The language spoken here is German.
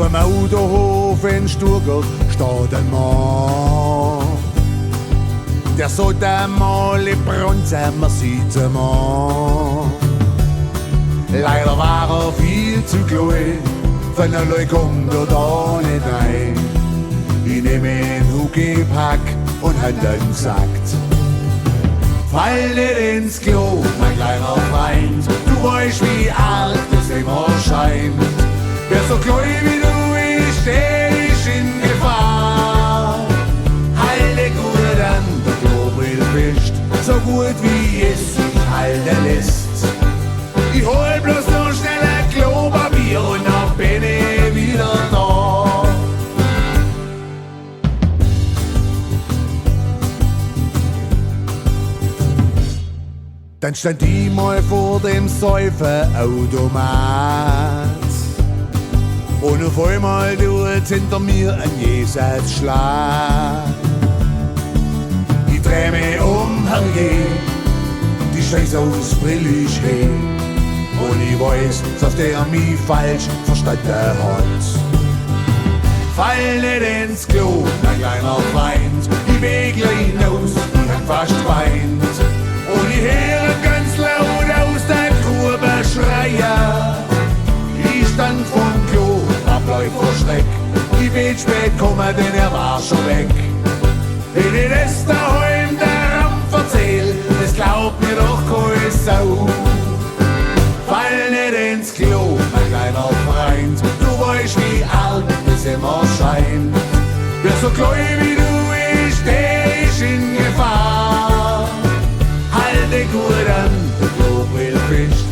dem Autohof in Stuttgart steht ein Mann. Der sagt einmal, ich bronze, man sieht's einmal. Leider war er viel zu klein, von allerlei kommt er da nicht rein. Ich nehme ihn Huckepack und hat dann gesagt: Fall nicht ins Klo, mein kleiner Freund, du weißt, wie arg das immer scheint. Wer so klein wie du ist, der ist in Gefahr. Halte gut an, der Klobrill bist so gut wie es sich halten lässt. Ich hol bloß noch schnell ein Klopapier und dann bin ich wieder da. Dann stand ich mal vor dem Säufenautomat und auf einmal tut hinter mir ein Jesatzschlag. Ich dreh mich um, hergeh, die Schtraisalts brill ich hin. Und ich weiß, dass der mich falsch verstanden hat. Fall nicht ins Klo, mein kleiner Freund, ich bin gleich aus, ich hab fast weint. Und ich höre ganz laut aus der Grube schreien. Ich stand vorm Klo, hab Leute vor Schreck. Ich bin spät gekommen, denn er war schon weg. Wenn ich das daheim der Ramp erzähl, das glaubt mir doch keine Sau. Fall nicht ins Klo, mein kleiner Freund, du weißt, wie arg es immer scheint. Wer so klein wie du ist, der ist in Gefahr. Halte gut an, der Klobrill fischt